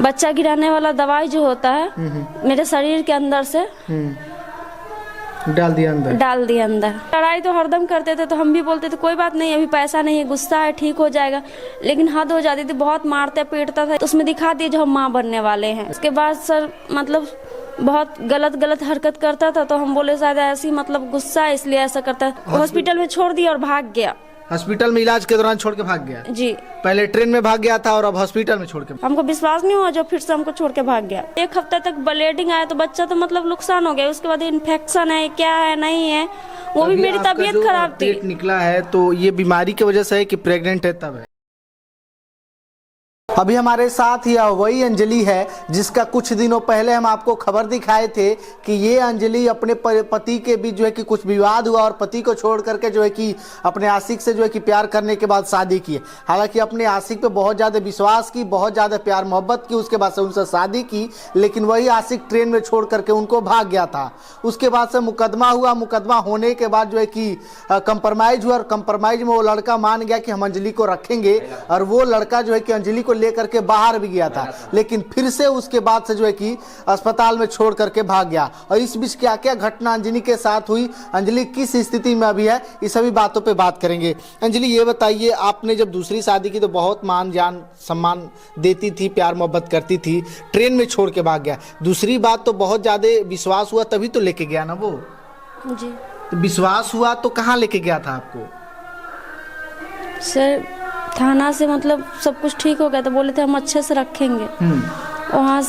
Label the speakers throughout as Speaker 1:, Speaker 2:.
Speaker 1: बच्चा गिराने वाला दवाई जो होता है मेरे शरीर के अंदर से
Speaker 2: डाल दिया अंदर।
Speaker 1: लड़ाई तो हरदम करते थे, तो हम भी बोलते थे कोई बात नहीं, अभी पैसा नहीं है, गुस्सा है, ठीक हो जाएगा। लेकिन हद हो जाती थी, बहुत मारते पीटता था, तो उसमें दिखा दिए जो हम माँ बनने वाले हैं। उसके बाद सर मतलब बहुत गलत हरकत करता था, तो हम बोले शायद ऐसी मतलब गुस्सा है इसलिए ऐसा करता है। हॉस्पिटल में छोड़ दिया और भाग गया।
Speaker 2: हॉस्पिटल में इलाज के दौरान छोड़ के भाग गया?
Speaker 1: जी।
Speaker 2: पहले ट्रेन में भाग गया था और अब हॉस्पिटल में छोड़ के।
Speaker 1: हमको विश्वास नहीं हुआ, जो फिर से हमको छोड़ के भाग गया। 1 हफ्ते तक ब्लीडिंग आया, तो बच्चा तो मतलब नुकसान हो गया। उसके बाद इन्फेक्शन है, क्या है नहीं है, वो भी मेरी तबीयत खराब थी।
Speaker 2: पेट निकला है तो ये बीमारी की वजह से है कि प्रेग्नेंट है तब है? अभी हमारे साथ यह वही अंजलि है जिसका कुछ दिनों पहले हम आपको खबर दिखाए थे कि ये अंजलि अपने पति के बीच जो है कि कुछ विवाद हुआ और पति को छोड़ करके जो है कि अपने आशिक से जो है कि प्यार करने के बाद शादी की। हालांकि अपने आशिक पे बहुत ज़्यादा विश्वास की, बहुत ज़्यादा प्यार मोहब्बत की, उसके बाद से उनसे शादी की, लेकिन वही आशिक ट्रेन में छोड़ करके उनको भाग गया था। उसके बाद से मुकदमा हुआ। मुकदमा होने के बाद जो है कि कंप्रोमाइज़ हुआ और कंप्रोमाइज़ में वो लड़का मान गया कि हम अंजलि को रखेंगे, और वो लड़का जो है कि अंजलि को लेकर के बाहर भी गया था, लेकिन फिर से उसके बाद से जो है कि अस्पताल में छोड़ करके भाग गया। और इस बीच क्या क्या घटना अंजलि के साथ हुई, अंजलि किस स्थिति में अभी है, इस सभी बातों पे बात करेंगे। अंजलि ये बताइए, आपने जब दूसरी शादी की तो बहुत मान जान सम्मान देती थी, प्यार मोहब्बत करती थी, ट्रेन में छोड़ के भाग गया। दूसरी बात तो बहुत ज्यादा विश्वास हुआ तभी तो लेके गया ना वो।
Speaker 1: जी।
Speaker 2: तो विश्वास हुआ तो कहाँ लेके गया था आपको?
Speaker 1: सर थाना से मतलब सब कुछ ठीक हो गया, तो बोले थे हम अच्छे से रखेंगे। वहाँ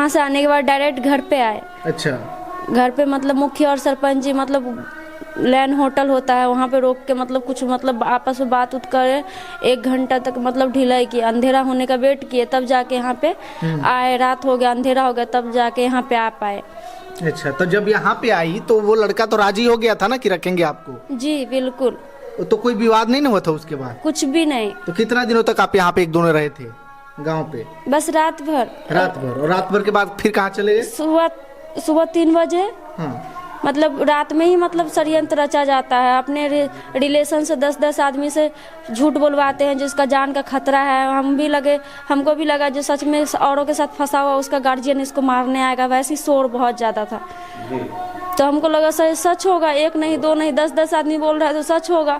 Speaker 1: से आने के बाद डायरेक्ट घर पे आए।
Speaker 2: अच्छा।
Speaker 1: घर पे मतलब मुखिया और सरपंच जी मतलब लैंड होटल होता है, वहाँ पे रोक के मतलब कुछ मतलब आपस में बात उत करे। 1 घंटा तक मतलब ढिलाई की, अंधेरा होने का वेट किए, तब जाके यहाँ पे आए। रात हो गया, अंधेरा हो गया, तब जाके यहाँ पे आ पाए।
Speaker 2: अच्छा, तो जब यहाँ पे आई तो वो लड़का तो राजी हो गया था ना कि रखेंगे आपको?
Speaker 1: जी बिल्कुल।
Speaker 2: तो कोई विवाद नहीं हुआ था उसके बाद?
Speaker 1: कुछ भी नहीं।
Speaker 2: तो कितना दिनों तक आप यहाँ पे एक दोनों रहे थे गांव पे?
Speaker 1: बस रात भर।
Speaker 2: और रात भर के बाद फिर कहाँ चले गए?
Speaker 1: सुबह 3 बजे।
Speaker 2: हाँ।
Speaker 1: मतलब रात में ही मतलब षड्यंत्र रचा जाता है। अपने रिलेशन से 10-10 आदमी से झूठ बोलवाते हैं जिसका जान का खतरा है। हमको भी लगा जो सच में औरों के साथ फंसा हुआ उसका गार्जियन इसको मारने आएगा। वैसे ही शोर बहुत ज़्यादा था, तो हमको लगा सच होगा। 1 नहीं 2 नहीं 10-10 आदमी बोल रहा है तो सच होगा।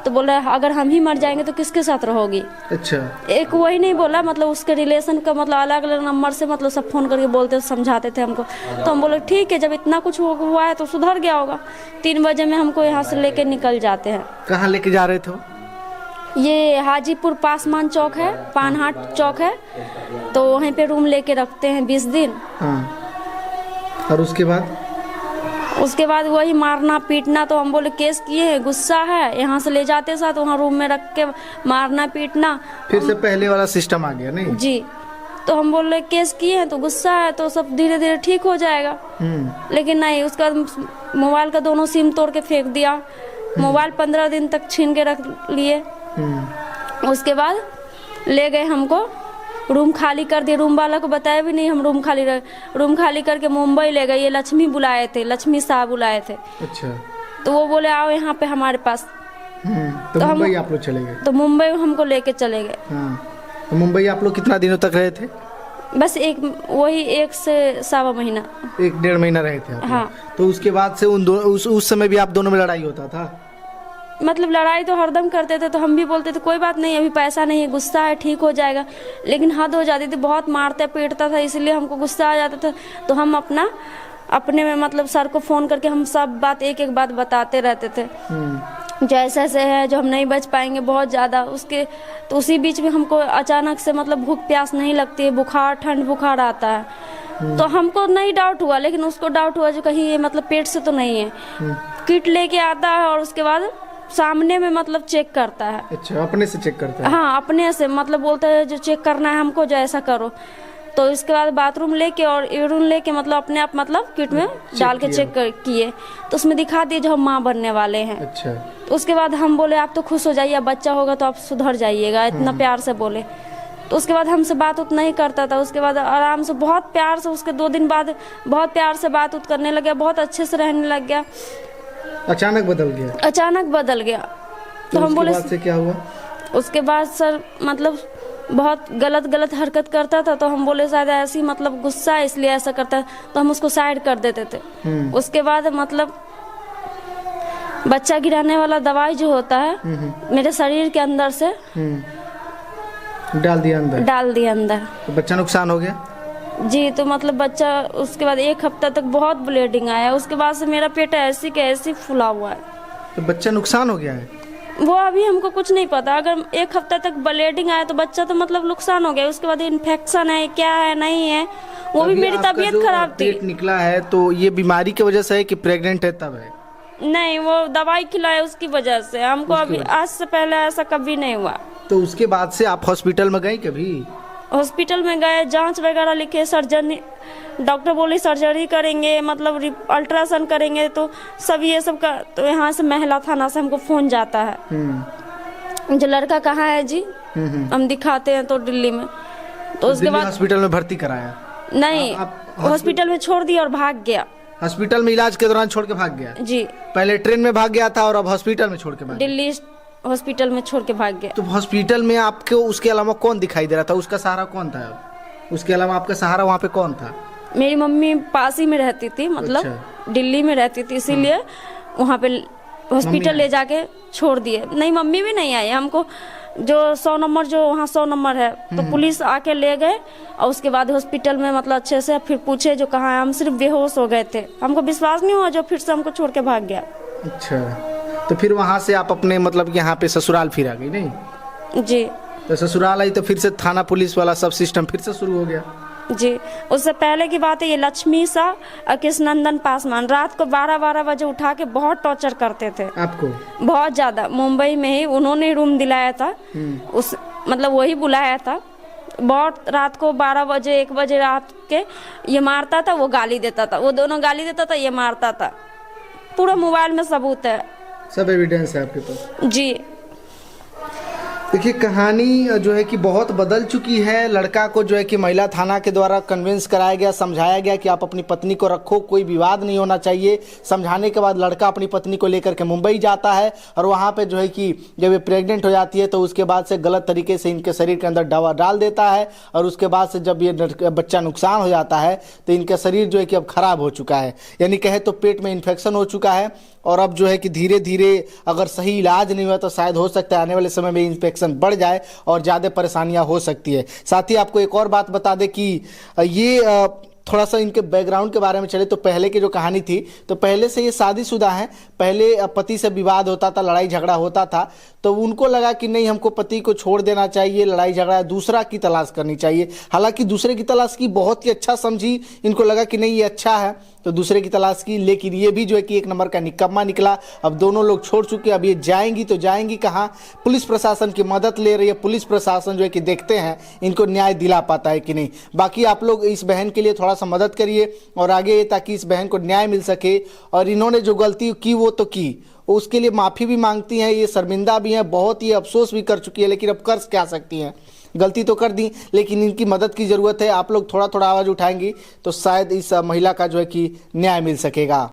Speaker 1: तो बोल रहा है अगर हम ही मर जाएंगे तो किसके साथ रहोगी?
Speaker 2: अच्छा।
Speaker 1: एक वही नहीं बोला, मतलब उसके रिलेशन का मतलब अलग अलग नंबर से मतलब सब फोन करके बोलते समझाते थे हमको। तो हम बोले ठीक है, जब इतना कुछ हुआ है तो सुधर गया होगा। 3 बजे में हमको यहाँ से लेके निकल जाते हैं।
Speaker 2: कहाँ लेके जा रहे थे?
Speaker 1: ये हाजीपुर पासमान चौक है, पानहाट चौक है, तो वहीं पे रूम लेके रखते हैं 20 दिन।
Speaker 2: हाँ। और उसके बाद
Speaker 1: वही मारना पीटना। तो हम बोले केस किए हैं, गुस्सा है, यहाँ से ले जाते साथ वहाँ रूम में रख के मारना पीटना।
Speaker 2: फिर से पहले वाला सिस्टम आ गया नहीं?
Speaker 1: जी। तो हम बोले केस किए हैं तो गुस्सा है तो सब धीरे धीरे ठीक हो जाएगा। लेकिन नहीं, उसका मोबाइल का दोनों सिम तोड़ के फेंक दिया। मोबाइल 15 दिन तक छीन के रख लिए। उसके बाद ले गए हमको, रूम खाली कर दिए। रूम वाला को बताया भी नहीं हम रूम खाली करके मुंबई ले गए। ये लक्ष्मी बुलाए थे, लक्ष्मी शाह बुलाए थे।
Speaker 2: अच्छा।
Speaker 1: तो वो बोले आओ यहाँ पे हमारे पास।
Speaker 2: तो मुंबई आप लोग चले गए?
Speaker 1: तो मुंबई हमको लेके चले गए।
Speaker 2: हाँ। तो मुंबई आप लोग कितना दिनों तक रहे थे?
Speaker 1: बस 1 से 1.25 महीना।
Speaker 2: 1-1.5 महीना रहे थे आप?
Speaker 1: हाँ।
Speaker 2: तो उसके बाद से उस समय भी आप दोनों में लड़ाई होता था?
Speaker 1: मतलब लड़ाई तो हरदम करते थे, तो हम भी बोलते थे कोई बात नहीं, अभी पैसा नहीं है, गुस्सा है, ठीक हो जाएगा। लेकिन हद हो जाती थी, बहुत मारते पीटता था, इसलिए हमको गुस्सा आ जाता था। तो हम अपने में मतलब सर को फोन करके हम सब बात एक बात बताते रहते थे जो ऐसे ऐसे है, जो हम नहीं बच पाएंगे बहुत ज़्यादा। तो उसी बीच में हमको अचानक से मतलब भूख प्यास नहीं लगती है, बुखार ठंड बुखार आता है। तो हमको नहीं डाउट हुआ, लेकिन उसको डाउट हुआ जो कहीं ये मतलब पेट से तो नहीं है। किट लेके आता है और उसके बाद सामने में मतलब चेक करता है।
Speaker 2: अच्छा, अपने से चेक करता है?
Speaker 1: हाँ, अपने से मतलब बोलता है जो चेक करना है हमको, जो ऐसा करो। तो इसके बाद बाथरूम लेके और यूरिन लेके मतलब अपने आप मतलब किट में डाल के चेक किए, तो उसमें दिखा दिए जो हम माँ बनने वाले हैं।
Speaker 2: अच्छा।
Speaker 1: तो उसके बाद हम बोले आप तो खुश हो जाइए, अब बच्चा होगा तो आप सुधर जाइएगा, इतना प्यार से बोले। तो उसके बाद हमसे बात उत नहीं करता था। उसके बाद आराम से बहुत प्यार से उसके 2 दिन बाद बहुत प्यार से बात उत करने लग गया, बहुत अच्छे से रहने लग गया।
Speaker 2: अचानक बदल गया।
Speaker 1: तो हम बोले
Speaker 2: उसके बाद से क्या हुआ?
Speaker 1: उसके बाद सर मतलब बहुत गलत गलत हरकत करता था, तो हम बोले शायद ऐसी मतलब गुस्सा है इसलिए ऐसा करता है, तो हम उसको साइड कर देते थे। उसके बाद मतलब बच्चा गिराने वाला दवाई जो होता है मेरे शरीर के अंदर से
Speaker 2: डाल दिया अंदर। तो बच्चा नुकसान हो गया
Speaker 1: जी। तो मतलब बच्चा उसके बाद 1 हफ्ता तक बहुत ब्लीडिंग आया, उसके बाद से मेरा पेट ऐसी के ऐसी फूला हुआ है।
Speaker 2: तो बच्चा नुकसान हो गया है?
Speaker 1: वो अभी हमको कुछ नहीं पता। अगर 1 हफ्ता तक ब्लीडिंग आया तो बच्चा तो मतलब नुकसान हो गया। उसके बाद इन्फेक्शन है क्या है नहीं है, वो भी मेरी तबीयत खराब थी।
Speaker 2: पेट निकला है तो ये बीमारी की वजह से है कि प्रेग्नेंट है तब है?
Speaker 1: नहीं, वो दवाई खिलाए उसकी वजह से। हमको अभी आज से पहले ऐसा कभी नहीं हुआ।
Speaker 2: तो उसके बाद से आप हॉस्पिटल में गए कभी?
Speaker 1: हॉस्पिटल में गए, जांच वगैरह लिखे, सर्जरी, डॉक्टर बोले सर्जरी करेंगे, मतलब अल्ट्रासाउंड करेंगे, तो सब ये सब का। तो यहाँ से महिला थाना से हमको फोन जाता है जो लड़का कहाँ है जी, हम दिखाते हैं तो दिल्ली में। तो उसके बाद
Speaker 2: हॉस्पिटल में भर्ती कराया?
Speaker 1: नहीं, हॉस्पिटल में छोड़ दिया और भाग गया।
Speaker 2: हॉस्पिटल में इलाज के दौरान छोड़ के भाग गया
Speaker 1: जी।
Speaker 2: पहले ट्रेन में भाग गया था और अब हॉस्पिटल में छोड़ के भाग गया।
Speaker 1: दिल्ली हॉस्पिटल में छोड़ के भाग गया।
Speaker 2: तो हॉस्पिटल में आपको उसके अलावा कौन दिखाई दे रहा था? उसका सहारा कौन था? उसके अलावा आपका सहारा वहाँ पे कौन था?
Speaker 1: मेरी मम्मी पास ही में रहती थी, मतलब दिल्ली में रहती थी, इसीलिए वहाँ पे हॉस्पिटल ले जाके छोड़ दिए। नहीं, मम्मी भी नहीं आई। हमको जो 100 नंबर, जो वहाँ 100 नंबर है, तो पुलिस आके ले गए और उसके बाद हॉस्पिटल में मतलब अच्छे से फिर पूछे जो कहाँ है। हम सिर्फ बेहोश हो गए थे, हमको विश्वास नहीं हुआ, जो फिर से हमको छोड़ के भाग गया।
Speaker 2: अच्छा, तो फिर वहाँ से आप अपने मतलब यहाँ पे ससुराल फिर आ गई? नहीं
Speaker 1: जी।
Speaker 2: तो ससुराल आई तो फिर से थाना पुलिस वाला सब सिस्टम फिर से शुरू हो गया?
Speaker 1: जी। उससे पहले की बात है, ये लक्ष्मी शाह और कृष्णनंदन पासवान रात को 12-12 बजे उठा के बहुत टॉर्चर करते थे
Speaker 2: आपको, बहुत
Speaker 1: ज्यादा। मुंबई में ही उन्होंने रूम दिलाया था, उस मतलब वही बुलाया था। बहुत रात को 12 बजे 1 बजे रात के ये मारता था, वो गाली देता था, वो दोनों गाली देता था, ये मारता था। पूरा मोबाइल में सबूत है,
Speaker 2: सब एविडेंस है आपके पास?
Speaker 1: जी।
Speaker 2: देखिए, कहानी जो है कि बहुत बदल चुकी है। लड़का को जो है कि महिला थाना के द्वारा कन्विंस कराया गया, समझाया गया कि आप अपनी पत्नी को रखो, कोई विवाद नहीं होना चाहिए। समझाने के बाद लड़का अपनी पत्नी को लेकर के मुंबई जाता है और वहाँ पे जो है कि जब ये प्रेग्नेंट हो जाती है तो उसके बाद से गलत तरीके से इनके शरीर के अंदर दवा डाल देता है और उसके बाद से जब ये बच्चा नुकसान हो जाता है तो इनका शरीर जो है कि अब खराब हो चुका है, यानी कहे तो पेट में इन्फेक्शन हो चुका है। और अब जो है कि धीरे धीरे अगर सही इलाज नहीं हुआ तो शायद हो सकता है आने वाले समय में इन्फेक्शन बढ़ जाए और ज़्यादा परेशानियां हो सकती है। साथ ही आपको एक और बात बता दें कि ये थोड़ा सा इनके बैकग्राउंड के बारे में चले तो पहले की जो कहानी थी, तो पहले से ये शादीशुदा हैं। पहले पति से विवाद होता था, लड़ाई झगड़ा होता था, तो उनको लगा कि नहीं, हमको पति को छोड़ देना चाहिए, लड़ाई झगड़ा दूसरा की तलाश करनी चाहिए। हालांकि दूसरे की तलाश की, बहुत ही अच्छा समझी, इनको लगा कि नहीं ये अच्छा है तो दूसरे की तलाश की, लेकिन ये भी जो है कि 1 नंबर का निकम्मा निकला। अब दोनों लोग छोड़ चुके, अब ये जाएंगी तो जाएंगी कहाँ? पुलिस प्रशासन की मदद ले रही है। पुलिस प्रशासन जो है कि देखते हैं इनको न्याय दिला पाता है कि नहीं। बाकी आप लोग इस बहन के लिए थोड़ा सा मदद करिए और आगे, ताकि इस बहन को न्याय मिल सके। और इन्होंने जो गलती की वो तो की, उसके लिए माफ़ी भी मांगती हैं, ये शर्मिंदा भी हैं, बहुत ही अफसोस भी कर चुकी है, लेकिन अब कर क्या सकती हैं, गलती तो कर दी, लेकिन इनकी मदद की ज़रूरत है। आप लोग थोड़ा थोड़ा आवाज़ उठाएंगी तो शायद इस महिला का जो है कि न्याय मिल सकेगा।